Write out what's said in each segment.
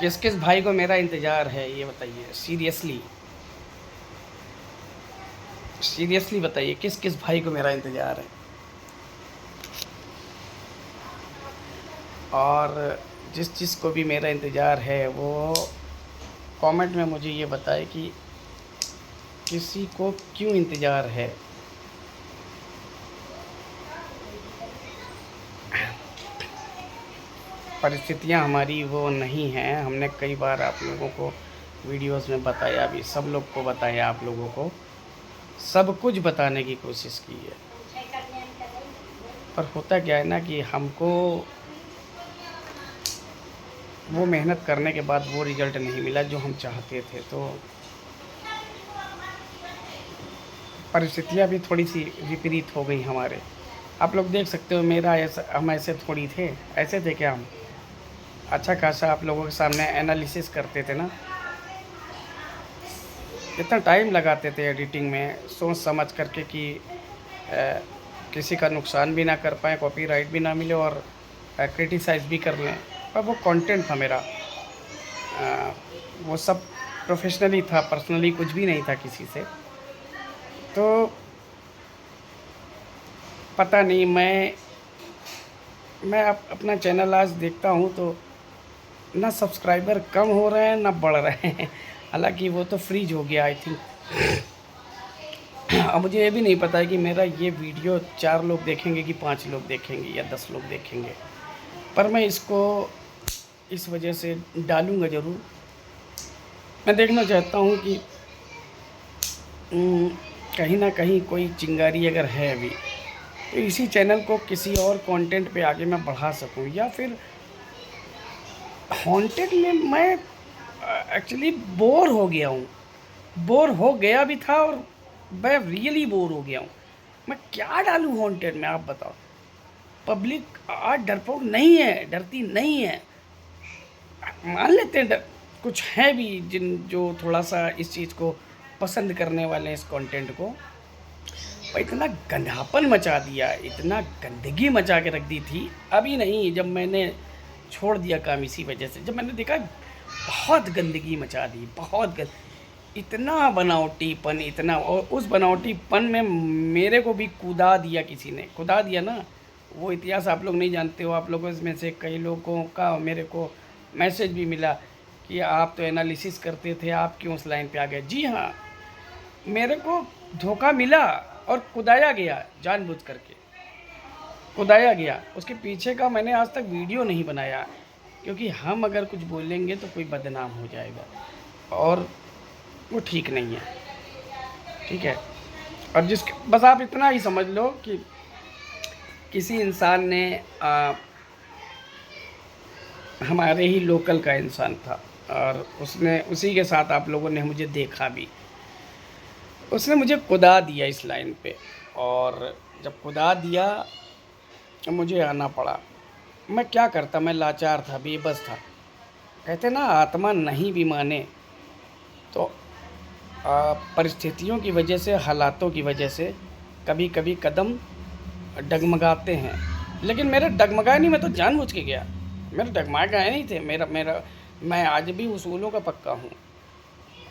किस किस भाई को मेरा इंतज़ार है ये बताइए। सीरियसली सीरियसली बताइए, किस किस भाई को मेरा इंतज़ार है। और जिस जिस को भी मेरा इंतज़ार है वो कमेंट में मुझे ये बताए कि किसी को क्यों इंतज़ार है। परिस्थितियाँ हमारी वो नहीं हैं। हमने कई बार आप लोगों को वीडियोस में बताया भी, सब लोग को बताया, आप लोगों को सब कुछ बताने की कोशिश की है। पर होता क्या है ना कि हमको वो मेहनत करने के बाद वो रिज़ल्ट नहीं मिला जो हम चाहते थे। तो परिस्थितियाँ भी थोड़ी-सी विपरीत हो गई हमारे। आप लोग देख सकते हो मेरा ऐसा, हम ऐसे थोड़ी थे। ऐसे थे क्या हम? अच्छा खासा आप लोगों के सामने एनालिसिस करते थे ना। इतना टाइम लगाते थे एडिटिंग में सोच समझ करके कि अ, किसी का नुकसान भी ना कर पाएँ, कॉपीराइट भी ना मिले और क्रिटिसाइज़ भी कर लें। पर वो कंटेंट था मेरा। वो सब प्रोफ़ेशनली था, पर्सनली कुछ भी नहीं था किसी से। तो पता नहीं, मैं अपना चैनल आज देखता हूँ तो ना सब्सक्राइबर कम हो रहे हैं ना बढ़ रहे हैं। हालाँकि वो तो फ्रीज़ हो गया आई थिंक। अब मुझे ये भी नहीं पता है कि मेरा ये वीडियो 4 लोग देखेंगे कि 5 लोग देखेंगे या 10 लोग देखेंगे। पर मैं इसको इस वजह से डालूँगा ज़रूर। मैं देखना चाहता हूँ कि उम, कहीं न कहीं कोई चिंगारी अगर है अभी, तो इसी चैनल को किसी और कंटेंट पे आगे मैं बढ़ा सकूँ, या फिर हॉन्टेड में मैं एक्चुअली बोर हो गया हूँ। बोर हो गया भी था और मैं रियली बोर हो गया हूँ। मैं क्या डालूँ हॉन्टेड में, आप बताओ? पब्लिक आज डरपोक नहीं है, डरती नहीं है। मान लेते हैं कुछ हैं भी जिन जो थोड़ा-सा इस चीज़ को पसंद करने वाले हैं, इस कंटेंट को। और इतना गंधापन मचा दिया, इतना गंदगी मचा के रख दी थी, अभी नहीं, जब मैंने छोड़ दिया काम इसी वजह से। जब मैंने देखा बहुत गंदगी मचा दी, बहुत गंद इतना बनावटीपन, इतना, और उस बनावटीपन में मेरे को भी कूदा दिया किसी ने। कूदा दिया ना, वो इतिहास आप लोग नहीं जानते हो। आप लोगों में से कई लोगों का मेरे को मैसेज भी मिला कि आप तो एनालिसिस करते थे, आप क्यों उस लाइन पे आ गए? जी हाँ, मेरे को धोखा मिला और कुदाया गया, जानबूझ करके कुदाया गया। उसके पीछे का मैंने आज तक वीडियो नहीं बनाया, क्योंकि हम अगर कुछ बोलेंगे तो कोई बदनाम हो जाएगा और वो ठीक नहीं है। ठीक है? और बस आप इतना ही समझ लो कि किसी इंसान ने हमारे ही लोकल का इंसान था और उसने, उसी के साथ आप लोगों ने मुझे देखा भी। उसने मुझे कुदा दिया इस लाइन पे, और जब कुदा दिया तो मुझे आना पड़ा। मैं क्या करता, मैं लाचार था, बेबस था। कहते ना, आत्मा नहीं भी माने तो परिस्थितियों की वजह से, हालातों की वजह से कभी-कभी कदम डगमगाते हैं। लेकिन मेरे डगमगाए नहीं, मैं तो जानबूझ के गया। मेरे डगमगाए गए नहीं थे। मेरा मेरा मैं आज भी उसूलों का पक्का हूँ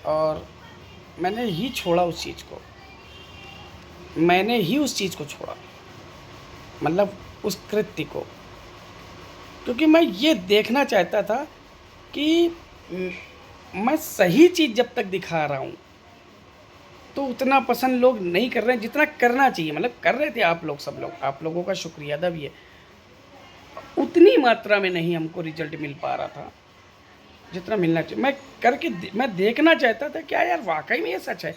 और मैंने ही छोड़ा उस चीज़ को। मैंने ही उस चीज़ को छोड़ा, मतलब उस कृत्य को। क्योंकि मैं ये देखना चाहता था कि मैं सही चीज़ जब तक दिखा रहा हूँ तो उतना पसंद लोग नहीं कर रहे हैं जितना करना चाहिए। मतलब कर रहे थे आप लोग, सब लोग, आप लोगों का शुक्रिया अदा भी है। उतनी मात्रा में नहीं हमको रिजल्ट मिल पा रहा था जितना मिलना चाहिए। मैं देखना चाहता था क्या यार वाकई में ये सच है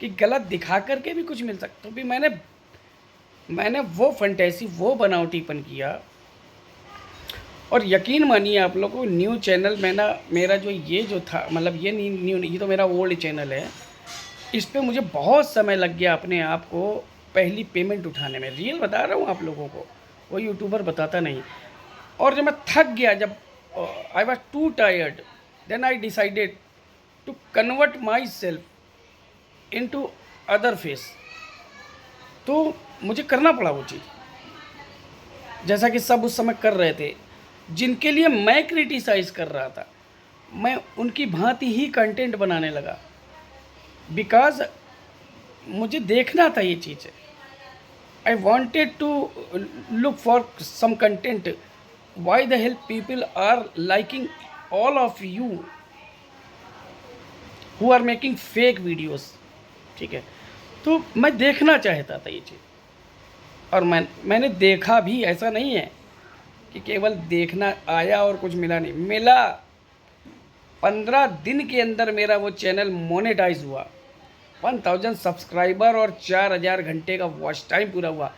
कि गलत दिखा करके भी कुछ मिल सकता। तो भी मैंने वो फंटेसी, वो बनावटीपन किया। और यकीन मानिए आप लोगों को, न्यू चैनल में ना, मेरा जो ये जो था, मतलब ये न्यू, ये तो मेरा ओल्ड चैनल है। इस पे मुझे बहुत समय लग गया अपने आप को पहली पेमेंट उठाने में। रियल बता रहा हूँ आप लोगों को, वो यूट्यूबर बताता नहीं। और जब मैं थक गया, जब I was too tired, then I decided to convert myself into other face. तो मुझे करना पड़ा वो चीज़, जैसा कि सब उस समय कर रहे थे, जिनके लिए मैं क्रिटिसाइज़ कर रहा था। मैं उनकी भांति ही कंटेंट बनाने लगा, बिकॉज मुझे देखना था ये चीज़। I wanted to look for some content, why the help people are liking all of you who are making fake videos. ठीक है, तो मैं देखना चाहता था ये चीज़, और मैंने देखा भी। ऐसा नहीं है कि केवल देखना आया और कुछ मिला नहीं, मिला। 15 दिन के अंदर मेरा वो चैनल मोनेटाइज हुआ, 1000 सब्सक्राइबर और 4000 घंटे का वॉच टाइम पूरा हुआ।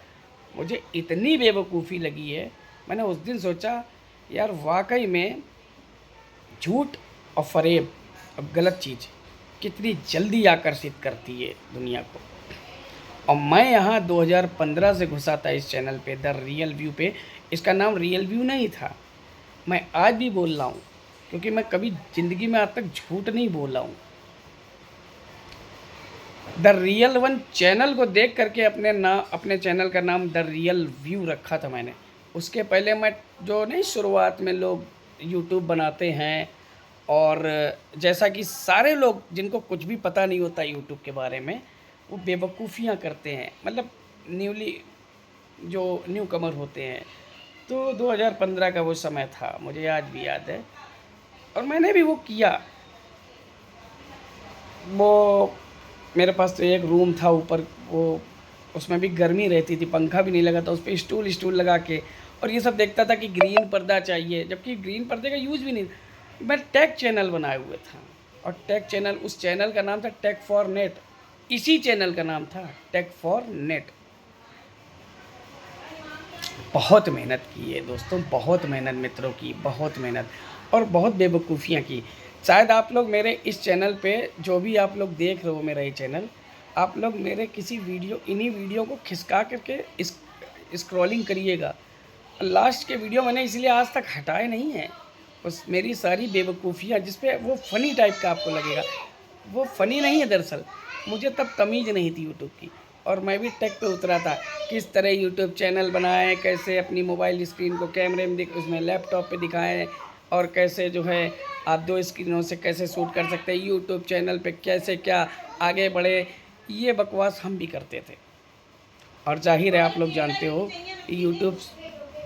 मुझे इतनी बेवकूफ़ी लगी है, मैंने उस दिन सोचा यार वाकई में झूठ और फरेब और गलत चीज़ कितनी जल्दी आकर्षित करती है दुनिया को। और मैं यहाँ 2015 से घुसा था इस चैनल पे, द रियल व्यू पे। इसका नाम रियल व्यू नहीं था। मैं आज भी बोल रहा हूँ, क्योंकि मैं कभी ज़िंदगी में आज तक झूठ नहीं बोला हूँ। द रियल वन चैनल को देख करके अपने चैनल का नाम द रियल व्यू रखा था मैंने। उसके पहले मैं जो नहीं, शुरुआत में लोग यूट्यूब बनाते हैं, और जैसा कि सारे लोग जिनको कुछ भी पता नहीं होता यूट्यूब के बारे में, वो बेवकूफ़ियाँ करते हैं, मतलब जो न्यू कमर होते हैं। तो 2015 का वो समय था, मुझे आज भी याद है, और मैंने भी वो किया। वो मेरे पास तो एक रूम था ऊपर, वो उसमें भी गर्मी रहती थी, पंखा भी नहीं लगा था, उस पर स्टूल लगा के, और ये सब देखता था कि ग्रीन पर्दा चाहिए, जबकि ग्रीन पर्दे का यूज़ भी नहीं। मैं टेक चैनल बनाए हुए था, और टेक चैनल, उस चैनल का नाम था टेक फॉर नेट। इसी चैनल का नाम था टेक फॉर नेट। बहुत मेहनत की है दोस्तों, बहुत मेहनत मित्रों की, बहुत मेहनत, और बहुत बेवकूफ़ियाँ की। शायद आप लोग मेरे इस चैनल पे, जो भी आप लोग देख रहे हो मेरा ये चैनल, आप लोग मेरे किसी इन्हीं वीडियो को खिसका करके स्क्रॉलिंग करिएगा। लास्ट के वीडियो मैंने इसलिए आज तक हटाए नहीं हैं, उस मेरी सारी बेवकूफ़ियाँ जिस पे वो फ़नी टाइप का आपको लगेगा, वो फ़नी नहीं है। दरअसल मुझे तब तमीज़ नहीं थी यूट्यूब की, और मैं भी टेक पे उतरा था, किस तरह यूट्यूब चैनल बनाएं, कैसे अपनी मोबाइल स्क्रीन को कैमरे में उसमें लैपटॉप पे दिखाएं, और कैसे जो है आप 2 स्क्रीनों से कैसे शूट कर सकते हैं, यूट्यूब चैनल पे कैसे क्या आगे बढ़े। ये बकवास हम भी करते थे, और जाहिर है आप लोग जानते हो यूट्यूब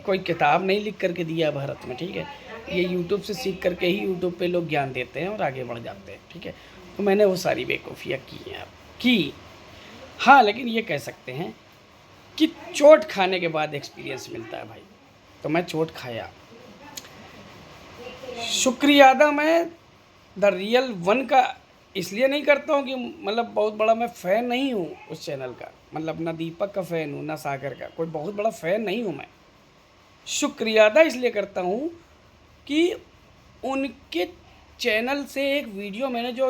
कोई किताब नहीं लिख करके दिया भारत में। ठीक है, ये यूट्यूब से सीख करके ही यूट्यूब पे लोग ज्ञान देते हैं और आगे बढ़ जाते हैं। ठीक है, तो मैंने वो सारी बेवकूफ़ियाँ की हैं की। हाँ, लेकिन ये कह सकते हैं कि चोट खाने के बाद एक्सपीरियंस मिलता है भाई। तो मैं चोट खाया। शुक्रिया अदा मैं द रियल वन का इसलिए नहीं करता हूँ कि मतलब बहुत बड़ा मैं फ़ैन नहीं हूँ उस चैनल का, मतलब ना दीपक का फ़ैन हूँ ना सागर का, कोई बहुत बड़ा फ़ैन नहीं हूँ मैं। शुक्रिया अदा इसलिए करता हूँ कि उनके चैनल से एक वीडियो मैंने जो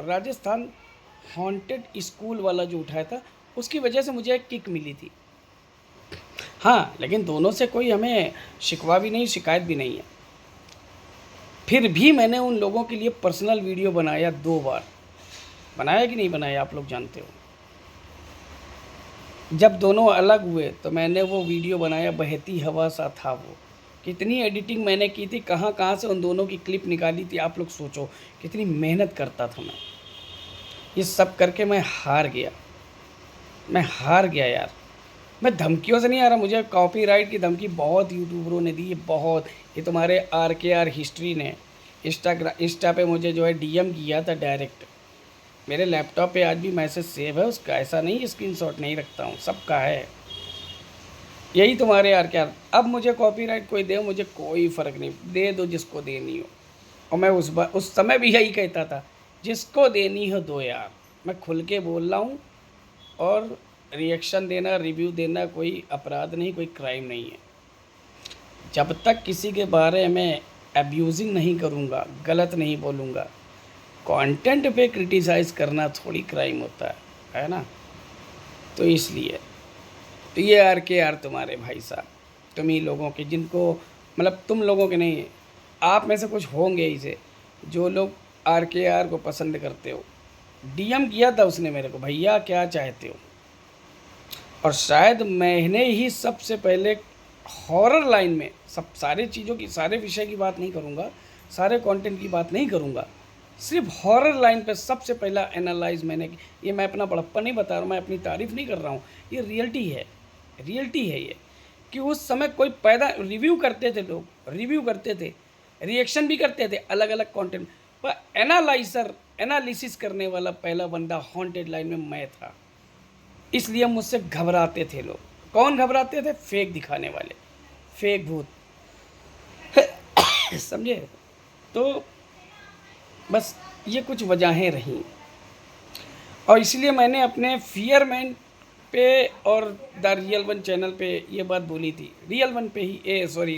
राजस्थान हॉन्टेड स्कूल वाला जो उठाया था, उसकी वजह से मुझे एक किक मिली थी। हाँ, लेकिन दोनों से कोई हमें शिकवा भी नहीं, शिकायत भी नहीं है। फिर भी मैंने उन लोगों के लिए पर्सनल वीडियो बनाया 2 बार। बनाया कि नहीं बनाया आप लोग जानते हो। जब दोनों अलग हुए तो मैंने वो वीडियो बनाया, बहती हवा सा था वो। कितनी एडिटिंग मैंने की थी, कहाँ कहाँ से उन दोनों की क्लिप निकाली थी, आप लोग सोचो कितनी मेहनत करता था मैं। ये सब करके मैं हार गया यार। मैं धमकियों से नहीं आ रहा, मुझे कॉपीराइट की धमकी बहुत यूट्यूबरों ने दी है, बहुत। ये तुम्हारे RKR हिस्ट्री ने इंस्टा पे मुझे जो है DM किया था डायरेक्ट। मेरे लैपटॉप पे आज भी मैसेज सेव है उसका, ऐसा नहीं स्क्रीनशॉट नहीं रखता हूँ, सबका है। यही तुम्हारे RKR। अब मुझे कॉपीराइट कोई दे, मुझे कोई फ़र्क नहीं, दे दो जिसको देनी हो। और मैं उस समय भी यही कहता था, जिसको देनी हो दो यार। मैं खुल के बोल रहा हूँ, और रिएक्शन देना, रिव्यू देना कोई अपराध नहीं, कोई क्राइम नहीं है। जब तक किसी के बारे में अब्यूजिंग नहीं करूँगा, गलत नहीं बोलूँगा, कंटेंट पे क्रिटिसाइज़ करना थोड़ी क्राइम होता है ना। तो इसलिए तो ये RKR तुम्हारे भाई साहब, तुम ही लोगों के, जिनको मतलब तुम लोगों के नहीं, आप में से कुछ होंगे इसे जो लोग RKR को पसंद करते हो। DM किया था उसने मेरे को, भैया क्या चाहते हो। और शायद मैंने ही सबसे पहले हॉरर लाइन में सब सारे चीज़ों की, सारे विषय की बात नहीं करूँगा, सारे कंटेंट की बात नहीं करूँगा, सिर्फ हॉरर लाइन पे सबसे पहला एनालाइज मैंने, ये मैं अपना बड़प्पा नहीं बता रहा हूँ, मैं अपनी तारीफ़ नहीं कर रहा हूँ, ये रियलिटी है ये, कि उस समय कोई पैदा रिव्यू करते थे, लोग रिव्यू करते थे, रिएक्शन भी करते थे अलग अलग कंटेंट पर, एनालिसिस करने वाला पहला बंदा हॉन्टेड लाइन में मैं था। इसलिए मुझसे घबराते थे लोग। कौन घबराते थे? फेक दिखाने वाले, फेक भूत समझे? तो बस ये कुछ वजहें रहीं, और इसलिए मैंने अपने फियरमैन पे और द रियल वन चैनल पे ये बात बोली थी, रियल वन पे ही,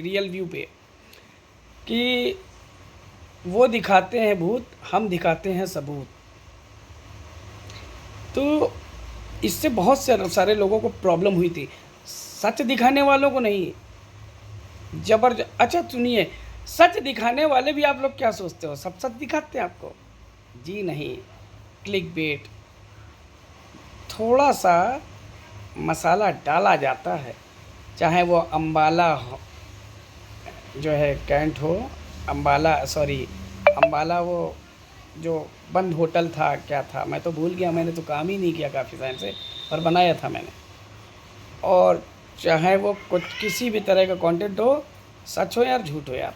रियल व्यू पे, कि वो दिखाते हैं भूत, हम दिखाते हैं सबूत। तो इससे बहुत सारे लोगों को प्रॉब्लम हुई थी, सच दिखाने वालों को नहीं। अच्छा सुनिए, सच दिखाने वाले भी आप लोग क्या सोचते हो सब सच दिखाते हैं आपको? जी नहीं, क्लिक बेट, थोड़ा सा मसाला डाला जाता है, चाहे वो अम्बाला हो, जो है कैंट हो, अम्बाला वो जो बंद होटल था, क्या था मैं तो भूल गया, मैंने तो काम ही नहीं किया काफ़ी टाइम से, पर बनाया था मैंने। और चाहे वो कुछ किसी भी तरह का कंटेंट हो, सच हो यार झूठ हो यार,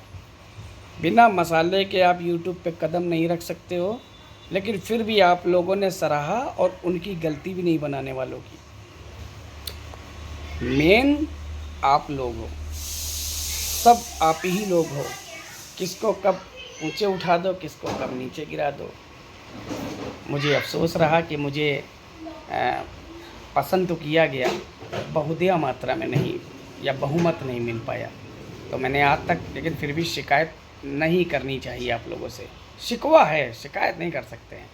बिना मसाले के आप यूट्यूब पे कदम नहीं रख सकते हो। लेकिन फिर भी आप लोगों ने सराहा, और उनकी गलती भी नहीं बनाने वालों की। मेन आप लोग हो, सब आप ही लोग हो, किसको कब ऊंचे उठा दो, किसको कब नीचे गिरा दो। मुझे अफसोस रहा कि मुझे पसंद तो किया गया, बहुधिया मात्रा में नहीं, या बहुमत नहीं मिल पाया, तो मैंने आज तक, लेकिन फिर भी शिकायत नहीं करनी चाहिए आप लोगों से। शिकवा है, शिकायत नहीं कर सकते हैं।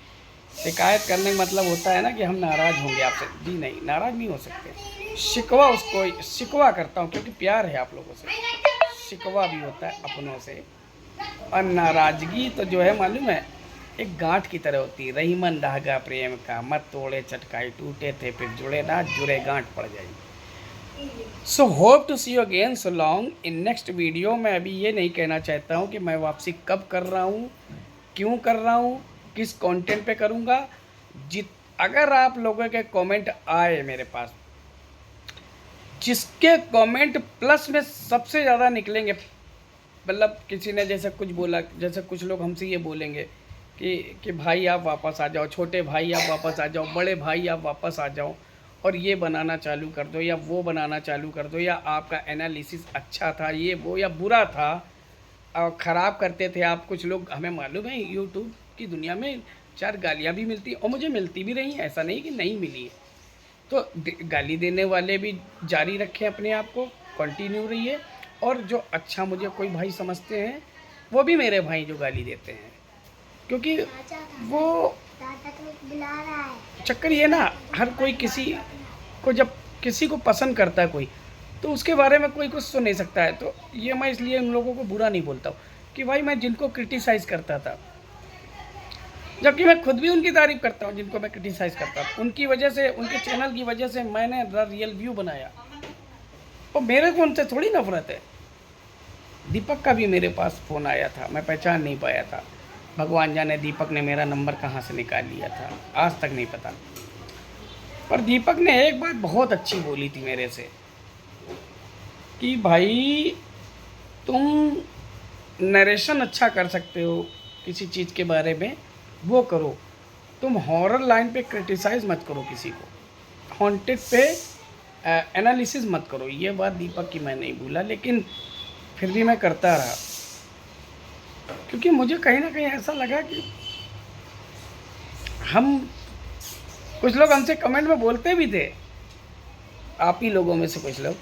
शिकायत करने का मतलब होता है ना कि हम नाराज़ होंगे आपसे, जी नहीं, नाराज़ नहीं हो सकते। शिकवा करता हूँ क्योंकि प्यार है आप लोगों से, शिकवा भी होता है अपनों से। और नाराज़गी तो जो है मालूम है, एक गांठ की तरह होती है, रहीमन धागा प्रेम का, मत तोड़े चटकाई, टूटे थे फिर जुड़े ना, जुड़े गांठ पड़ जाएगी। So hope to see you again, so long in next video. मैं अभी ये नहीं कहना चाहता हूँ कि मैं वापसी कब कर रहा हूँ, क्यों कर रहा हूँ, किस कंटेंट पे करूँगा। अगर आप लोगों के कमेंट आए मेरे पास, जिसके कमेंट प्लस में सबसे ज़्यादा निकलेंगे, मतलब किसी ने जैसे कुछ बोला, जैसे कुछ लोग हमसे ये बोलेंगे कि भाई आप वापस आ जाओ, छोटे भाई आप वापस आ जाओ, बड़े भाई आप वापस आ जाओ और ये बनाना चालू कर दो, या वो बनाना चालू कर दो, या आपका एनालिसिस अच्छा था, ये वो, या बुरा था और ख़राब करते थे आप। कुछ लोग, हमें मालूम है यूट्यूब की दुनिया में 4 गालियाँ भी मिलती, और मुझे मिलती भी रही, ऐसा नहीं कि नहीं मिली है। तो गाली देने वाले भी जारी रखें अपने आप को, कंटिन्यू रहिए। और जो अच्छा मुझे कोई भाई समझते हैं, वो भी मेरे भाई जो गाली देते हैं, क्योंकि वो चक्कर ये ना, हर कोई किसी को, जब किसी को पसंद करता है कोई, तो उसके बारे में कोई कुछ सुन नहीं सकता है। तो ये मैं इसलिए उन लोगों को बुरा नहीं बोलता हूँ कि भाई मैं जिनको क्रिटिसाइज़ करता था, जबकि मैं खुद भी उनकी तारीफ़ करता हूँ, जिनको मैं क्रिटिसाइज़ करता हूँ, उनकी वजह से, उनके चैनल की वजह से मैंने द रियल व्यू बनाया, और मेरे को उनसे थोड़ी नफरत है। दीपक का भी मेरे पास फ़ोन आया था, मैं पहचान नहीं पाया था, भगवान जाने दीपक ने मेरा नंबर कहाँ से निकाल लिया था, आज तक नहीं पता। पर दीपक ने एक बात बहुत अच्छी बोली थी मेरे से, कि भाई तुम नरेशन अच्छा कर सकते हो किसी चीज़ के बारे में, वो करो, तुम हॉरर लाइन पे क्रिटिसाइज़ मत करो किसी को, हॉन्टेड पे एनालिसिस मत करो। ये बात दीपक की मैं नहीं भूला, लेकिन फिर भी मैं करता रहा, क्योंकि मुझे कहीं ना कहीं ऐसा लगा कि हम, कुछ लोग हमसे कमेंट में बोलते भी थे, आप ही लोगों में से कुछ लोग,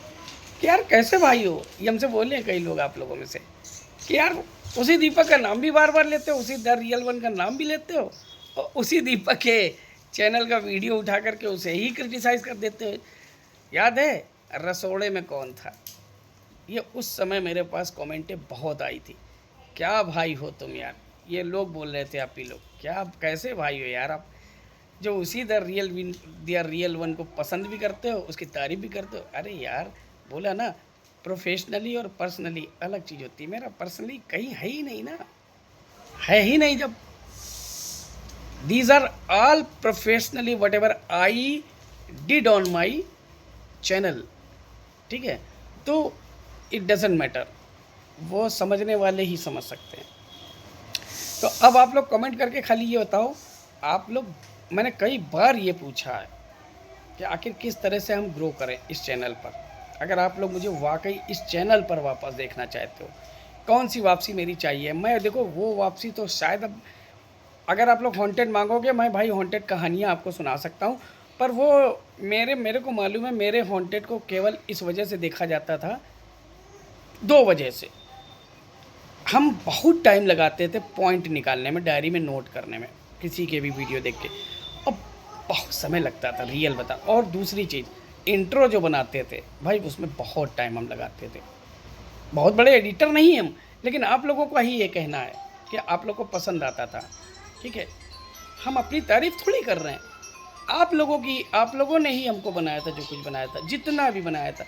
कि यार कैसे भाई हो, ये हमसे बोले कई लोग आप लोगों में से, कि यार उसी दीपक का नाम भी बार बार लेते हो, उसी द रियल वन का नाम भी लेते हो, और उसी दीपक के चैनल का वीडियो उठा करके उसे ही क्रिटिसाइज़ कर देते हो। याद है रसोड़े में कौन था, ये उस समय मेरे पास कमेंटें बहुत आई थी, क्या भाई हो तुम यार, ये लोग बोल रहे थे आप ही लोग, क्या कैसे भाई हो यार आप, जो उसी द रियल वन को पसंद भी करते हो, उसकी तारीफ़ भी करते हो। अरे यार बोला ना, प्रोफेशनली और पर्सनली अलग चीज़ होती है। मेरा पर्सनली कहीं है ही नहीं ना, है ही नहीं। जब these are all professionally whatever I did on my channel, ठीक है। तो इट डजेंट मैटर, वो समझने वाले ही समझ सकते हैं। तो अब आप लोग कमेंट करके खाली ये बताओ, आप लोग, मैंने कई बार ये पूछा है कि आखिर किस तरह से हम ग्रो करें इस चैनल पर। अगर आप लोग मुझे वाकई इस चैनल पर वापस देखना चाहते हो, कौन सी वापसी मेरी चाहिए, मैं देखो वो वापसी तो शायद अब, अगर आप लोग हॉन्टेड मांगोगे, मैं भाई हॉन्टेड कहानियाँ आपको सुना सकता हूँ, पर वो मेरे को मालूम है, मेरे हॉन्टेड को केवल इस वजह से देखा जाता था, 2 वजह से। हम बहुत टाइम लगाते थे पॉइंट निकालने में, डायरी में नोट करने में, किसी के भी वीडियो देख के, और बहुत समय लगता था, रियल बता। और दूसरी चीज़, इंट्रो जो बनाते थे भाई, उसमें बहुत टाइम हम लगाते थे। बहुत बड़े एडिटर नहीं हम, लेकिन आप लोगों का ही ये कहना है कि आप लोगों को पसंद आता था, ठीक है। हम अपनी तारीफ़ थोड़ी कर रहे हैं, आप लोगों ने ही हमको बनाया था, जो कुछ बनाया था, जितना भी बनाया था,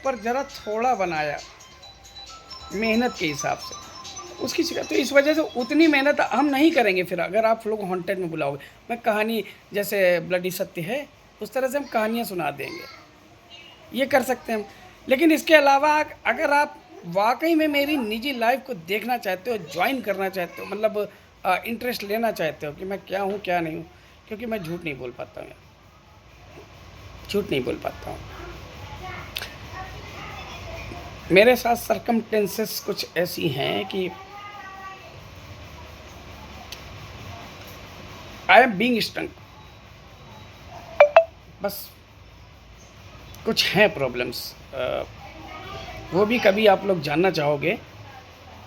पर ज़रा थोड़ा बनाया मेहनत के हिसाब से, उसकी शिकायत। तो इस वजह से उतनी मेहनत हम नहीं करेंगे। फिर अगर आप लोग हॉन्टेड में बुलाओगे, मैं कहानी जैसे ब्लडी सत्य है उस तरह से हम कहानियाँ सुना देंगे, ये कर सकते हैं हम। लेकिन इसके अलावा अगर आप वाकई में मेरी निजी लाइफ को देखना चाहते हो, ज्वाइन करना चाहते हो, मतलब इंटरेस्ट लेना चाहते हो कि मैं क्या हूँ क्या नहीं हूँ, क्योंकि मैं झूठ नहीं बोल पाता हूँ, झूठ नहीं बोल पाता हूँ। मेरे साथ सरकमटेंसेस कुछ ऐसी हैं कि आई एम बीइंग स्टंट, बस कुछ हैं प्रॉब्लम्स, वो भी कभी आप लोग जानना चाहोगे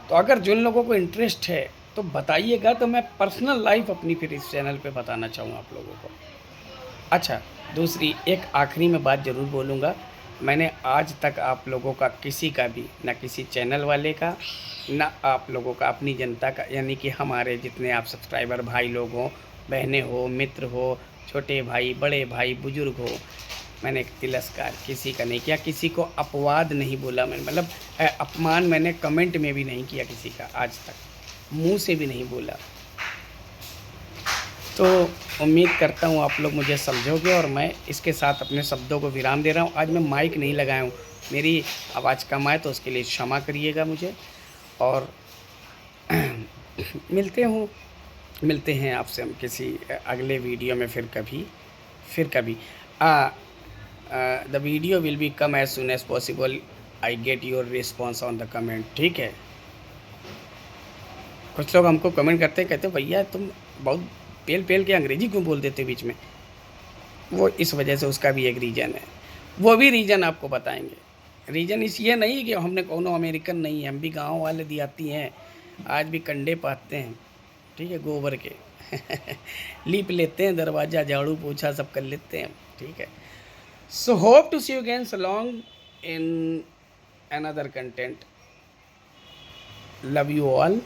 तो अगर जिन लोगों को इंटरेस्ट है तो बताइएगा, तो मैं पर्सनल लाइफ अपनी फिर इस चैनल पे बताना चाहूँगा आप लोगों को। अच्छा, दूसरी एक आखिरी में बात ज़रूर बोलूँगा, मैंने आज तक आप लोगों का किसी का भी, ना किसी चैनल वाले का, ना आप लोगों का, अपनी जनता का, यानी कि हमारे जितने आप सब्सक्राइबर भाई लोग हों, बहनें हो, मित्र हो, छोटे भाई, बड़े भाई, बुजुर्ग हो, मैंने तिरस्कार किसी का नहीं किया, किसी को अपवाद नहीं बोला मैंने, मतलब अपमान मैंने कमेंट में भी नहीं किया किसी का, आज तक मुंह से भी नहीं बोला। तो उम्मीद करता हूँ आप लोग मुझे समझोगे, और मैं इसके साथ अपने शब्दों को विराम दे रहा हूँ। आज मैं माइक नहीं लगाया हूँ, मेरी आवाज़ कम आए तो उसके लिए क्षमा करिएगा मुझे, और मिलते हैं आपसे हम किसी अगले वीडियो में फिर कभी। The video will be come as soon as possible, I get your response on the comment, ठीक है। कुछ लोग हमको कमेंट कहते भैया तुम बहुत पेल के अंग्रेजी क्यों बोल देते बीच में, वो इस वजह से, उसका भी एक रीज़न है, वो भी रीज़न आपको बताएंगे। रीज़न ये नहीं कि हमने कोनो अमेरिकन नहीं है, हम भी गांव वाले देहाती हैं, आज भी कंडे पाते हैं, ठीक है, गोबर के लीप लेते हैं, दरवाज़ा झाड़ू पोछा सब कर लेते हैं, ठीक है। So hope to see you again, so long in another content, love you all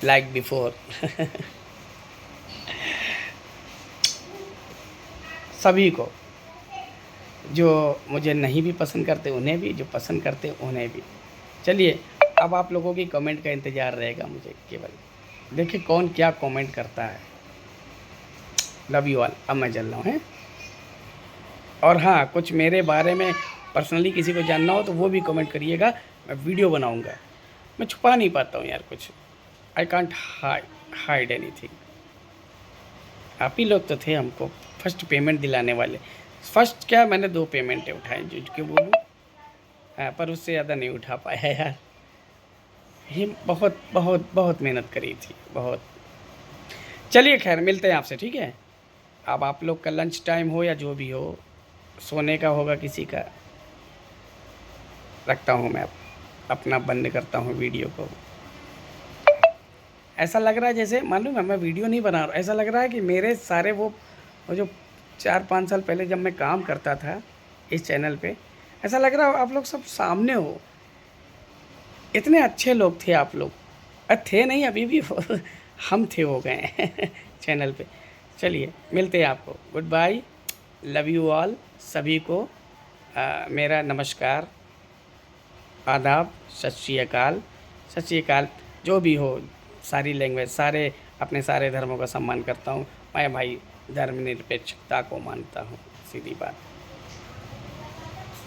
like before सभी को, जो मुझे नहीं भी पसंद करते उन्हें भी, जो पसंद करते उन्हें भी। चलिए, अब आप लोगों की कमेंट का इंतज़ार रहेगा मुझे, केवल देखिए कौन क्या कमेंट करता है। लव यू ऑल, अब मैं चल रहा हूँ, हैं। और हाँ, कुछ मेरे बारे में पर्सनली किसी को जानना हो तो वो भी कमेंट करिएगा, मैं वीडियो बनाऊँगा। मैं छुपा नहीं पाता हूँ यार कुछ, आई कांट हाइड एनीथिंग। आप ही लोग तो थे हमको फर्स्ट पेमेंट दिलाने वाले। फर्स्ट क्या, मैंने 2 पेमेंटें उठाई, जो क्यों बोलूँ, पर उससे ज़्यादा नहीं उठा पाया यार, ये बहुत बहुत बहुत मेहनत करी थी, बहुत। चलिए खैर, मिलते हैं आपसे, ठीक है। अब आप लोग का लंच टाइम हो या जो भी हो, सोने का होगा किसी का, रखता हूँ मैं अपना, बंद करता हूँ वीडियो को। ऐसा लग रहा है जैसे, मालूम है मैं वीडियो नहीं बना रहा, ऐसा लग रहा है कि मेरे सारे वो जो 4-5 साल पहले जब मैं काम करता था इस चैनल पे, ऐसा लग रहा है आप लोग सब सामने हो। इतने अच्छे लोग थे आप लोग, थे नहीं, अभी भी हम थे, हो गए चैनल पे। चलिए, मिलते हैं आपको, good bye, love you all, सभी को मेरा नमस्कार। आदाब, सत श्री अकाल। सत श्री अकाल। जो भी हो, सारी लैंग्वेज, सारे अपने सारे धर्मों का सम्मान करता हूँ। मैं भाई धर्मनिरपेक्षता को मानता हूँ, सीधी बात।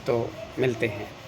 तो मिलते हैं।